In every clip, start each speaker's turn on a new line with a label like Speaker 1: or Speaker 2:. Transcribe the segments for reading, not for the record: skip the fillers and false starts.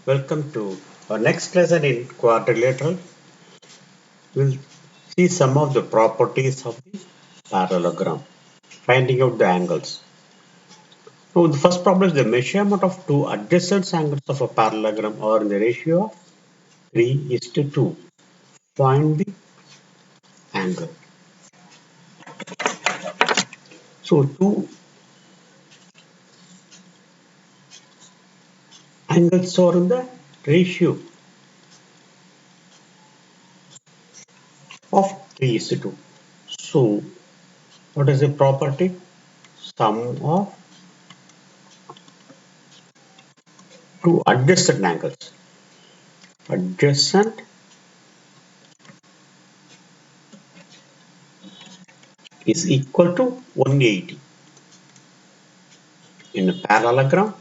Speaker 1: Welcome to our next lesson in quadrilateral. We'll see some of the properties of the parallelogram, finding out the angles. So the first problem is the measurement of two adjacent angles of a parallelogram are in the ratio of 3:2. Find the angle. So two angles are in the ratio of 3:2. So what is the property? Sum of two adjacent angles. Adjacent is equal to 180. In a parallelogram,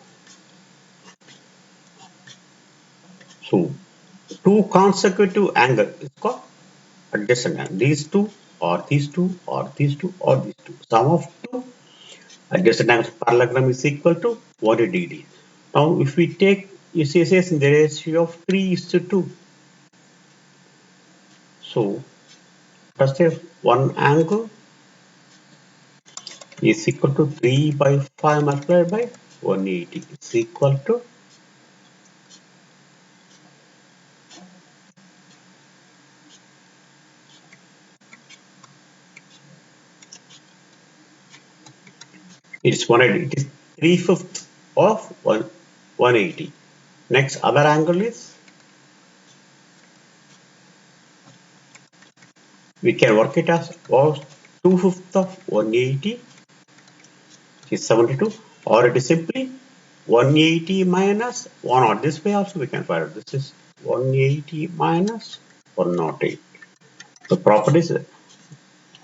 Speaker 1: so two consecutive angles is called adjacent angle. These two or these two or these two or these two. Sum of two adjacent angles of parallelogram is equal to 180 degrees. Now if we take UCSS in the ratio of 3:2, so let's say one angle is equal to 3 by 5 multiplied by 180 is equal to it's 180. It is 3/5 of 180. Next other angle is we can work it as 2/5 of 180 is 72, or it is simply 180 minus 108. This way also we can find out. This is 180 minus 108. The property is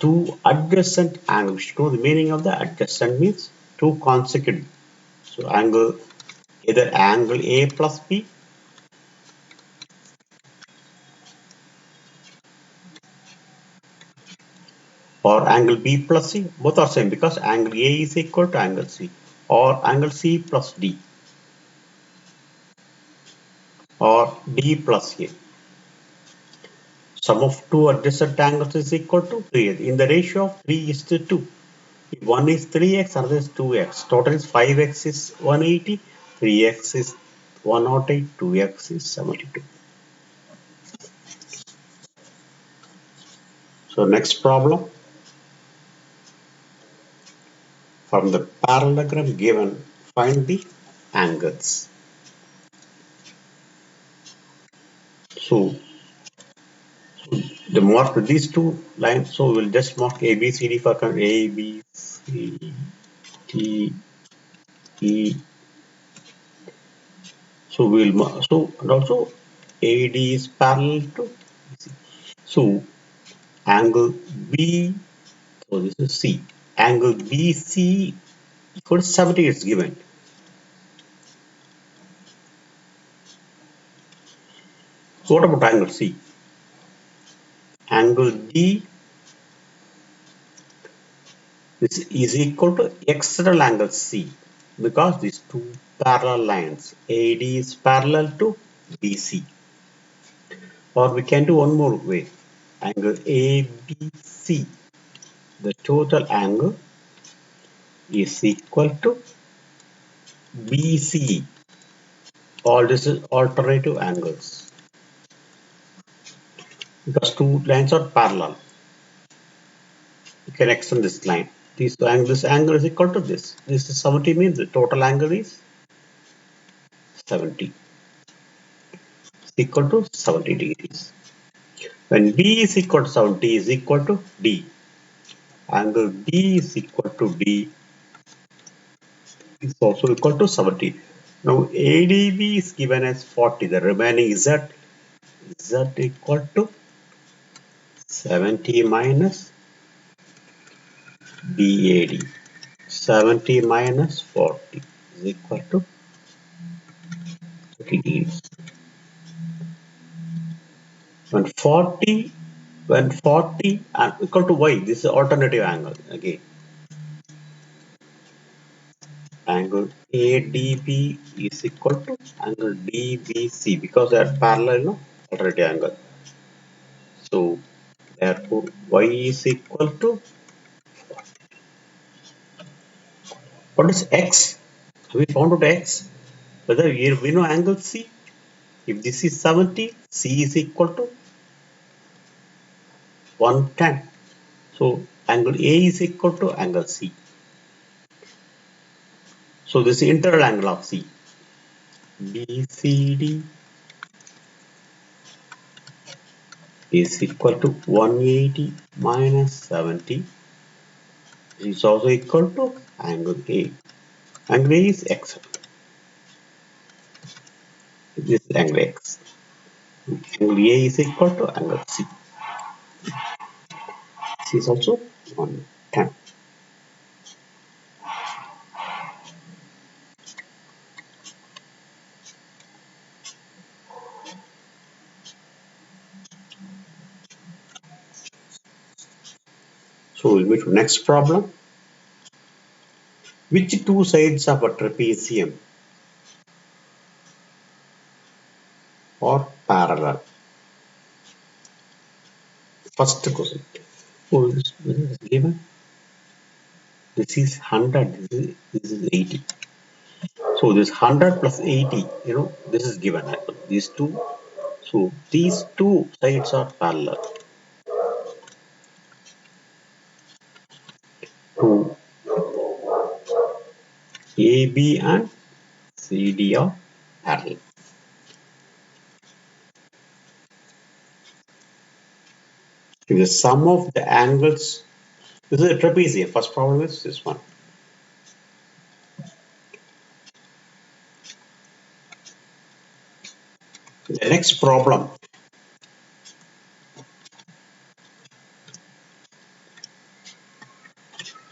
Speaker 1: two adjacent angles. To know the meaning of the adjacent means two consecutive. So angle, either angle A plus B or angle B plus C, both are same because angle A is equal to angle C, or angle C plus D, or D plus A. Sum of two adjacent angles is equal to 3 in the ratio of 3:2. If one is 3x, another is 2x. Total is 5x is 180, 3x is 108, 2x is 72. So next problem, from the parallelogram given, find the angles. So the mark these two lines, so we'll just mark A, B, C, D for A, B, C, D, E. So we'll mark, so and also AD is parallel to BC. So angle B, so this is C. Angle BC equal to 70 is given. So what about angle C? Angle D is equal to external angle C because these two parallel lines AD is parallel to BC. Or we can do one more way. Angle ABC, the total angle is equal to BC. All this is alternative angles because two lines are parallel. You can extend this line. This angle is equal to this. This is 70 means the total angle is 70. It's equal to 70 degrees. When B is equal to 70 is equal to D. Angle D is equal to D is also equal to 70. Now ADB is given as 40. The remaining Z equal to 70 minus BAD. 70 minus 40 is equal to 30 degrees. When 40 and equal to Y, this is alternative angle again. Angle angle ADB is equal to angle DBC because they are parallel, no, already angle. So therefore y is equal to, what is x? We found out x. Whether here we know angle C. If this is 70, C is equal to 110. So angle A is equal to angle C. So this is internal angle of C. BCD is equal to 180 minus 70. This is also equal to angle A. Angle A is x. This is angle x. Angle A is equal to angle C. C is also 110. So we'll move to next problem. Which two sides of a trapezium are parallel? First question. Oh, this is given. This is 100. This is 80. So this 100 plus 80, this is given. These two. So these two sides are parallel to AB and CD are parallel. If the sum of the angles, this is a trapezium. First problem is this one. The next problem.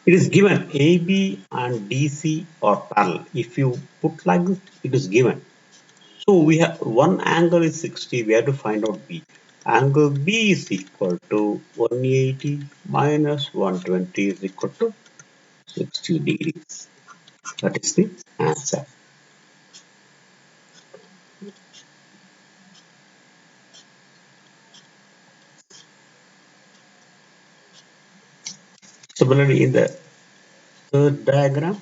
Speaker 1: It is given AB and DC are parallel. If you put like this, it is given. So we have one angle is 60. We have to find out B. Angle B is equal to 180 minus 120 is equal to 60 degrees. That is the answer. Similarly, in the third diagram,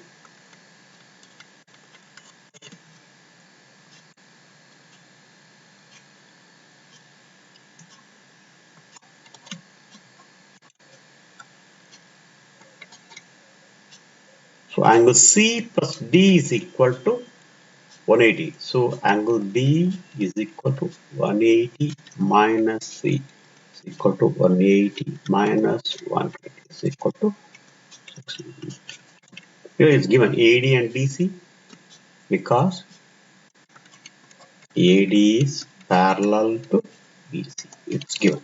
Speaker 1: so angle C plus D is equal to 180. So angle B is equal to 180 minus C is equal to 180 minus 120 is equal to 60. Here is given AD and DC because AD is parallel to BC. It's given.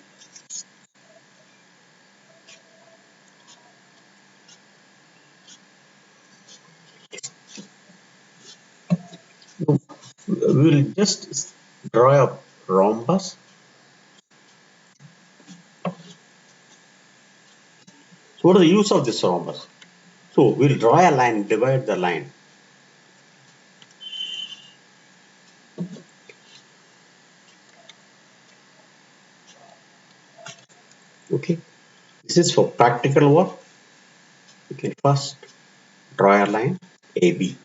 Speaker 1: We will just draw a rhombus. So what is the use of this rhombus? So we'll draw a line, divide the line. Okay. This is for practical work. We can first draw a line AB.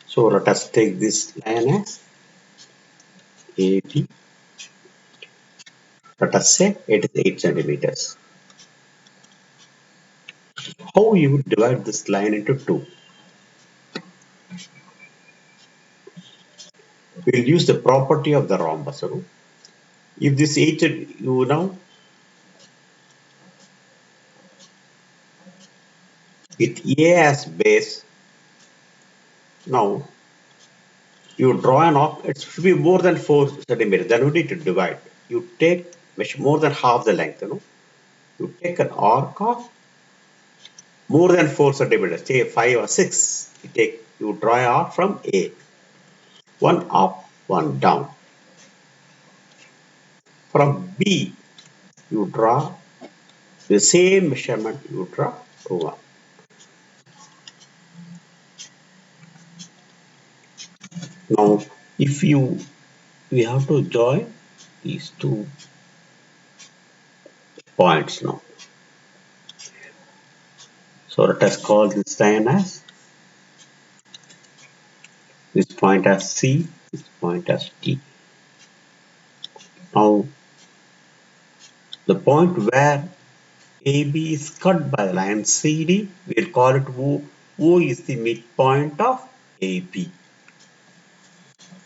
Speaker 1: So let us take this line as AB. Let us say it is 8 centimeters. How you would divide this line into two? We'll use the property of the rhombus. If this 8, with A as base, now you draw an arc, it should be more than 4 centimeters. Then you need to divide. You take more than half the length. You take an arc of more than 4 centimeters, say 5 or 6. You draw an arc from A. One up, one down. From B, you draw the same measurement. You draw 2 up. Now, if we have to join these 2 points now. So let us call this line as this point as C, this point as T. Now, the point where AB is cut by the line CD, we'll call it O. O is the midpoint of AB.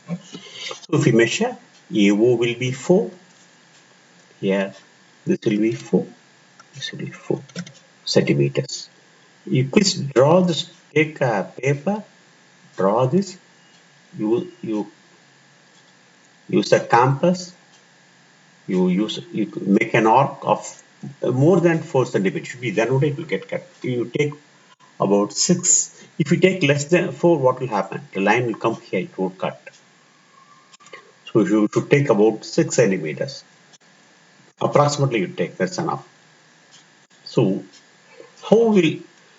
Speaker 1: So if we measure, AO will be 4. Here, this will be 4. This will be 4 centimeters. You please draw this, take a paper, draw this, you use a compass, you make an arc of more than 4 centimeters. Should be then only it will get cut. You take about 6. If you take less than 4, what will happen? The line will come here, it won't cut. So you should take about 6 centimeters. Approximately you take, that's enough. So how will,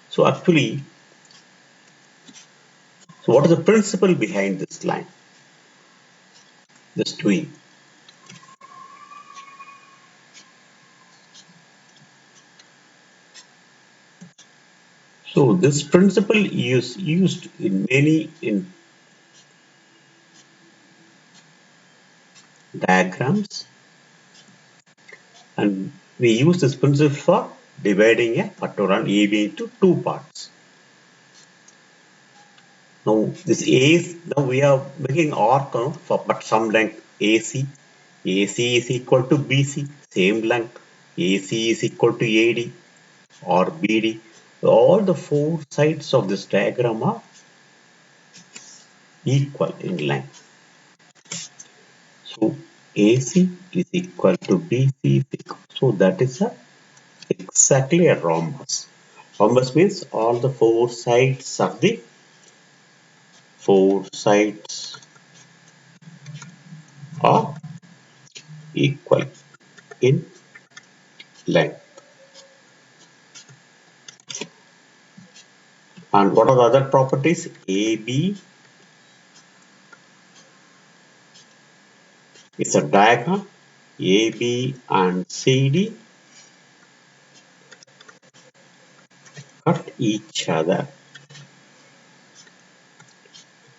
Speaker 1: so actually, so what is the principle behind this line? This doing. So this principle is used in many diagrams, and we use this principle for dividing a pictogram AB into 2 parts. Now this A is, now we are making arc for but some length AC. AC is equal to BC, same length. AC is equal to AD or BD. All the 4 sides of this diagram are equal in length. So AC is equal to BC. So that is exactly a rhombus. Rhombus means all the 4 sides of the 4 sides are equal in length. And what are the other properties? AB is a diagonal. AB and CD cut each other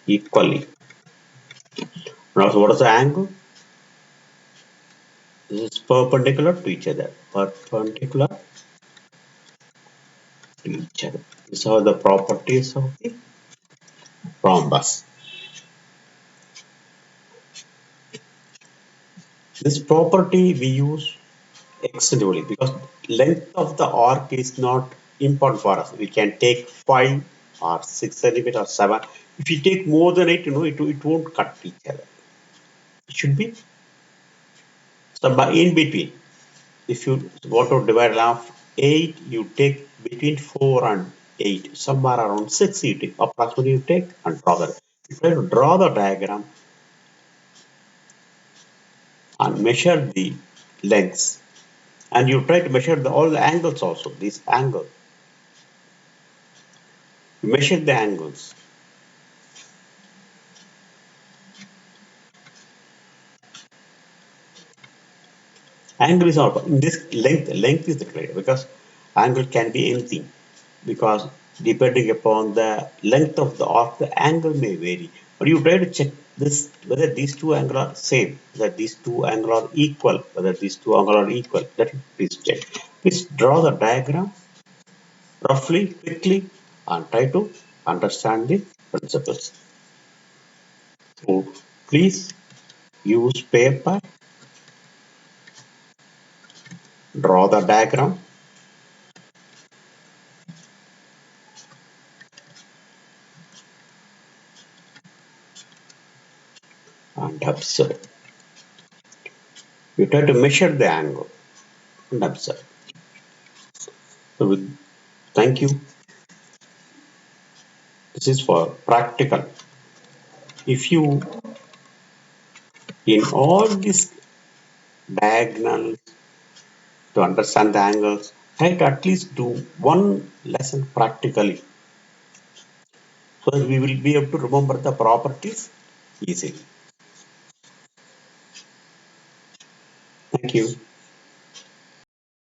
Speaker 1: equally. Now, so what is the angle? This is perpendicular to each other. Perpendicular to each other. These are the properties of the rhombus. This property we use extensively because length of the arc is not important for us. We can take 5 or 6 centimeters or 7. If you take more than 8, it won't cut each other. It should be in between. If you want to divide off 8, you take between 4 and 8. Somewhere around 6 you take. Approximately you take and draw the. You try to draw the diagram and measure the lengths. And you try to measure all the angles also. This angle. You measure the angles. Angle is not in this length is the criteria because angle can be anything because depending upon the length of the arc the angle may vary, but you try to check this whether these two angles are same, whether these two angles are equal, whether these two angles are equal. That please check. Please draw the diagram roughly, quickly, and try to understand the principles. So please use paper, draw the diagram, and observe. You try to measure the angle and observe. So thank you. This is for practical. If you in all these diagonals to understand the angles, try to at least do one lesson practically so that we will be able to remember the properties easily. Thank you.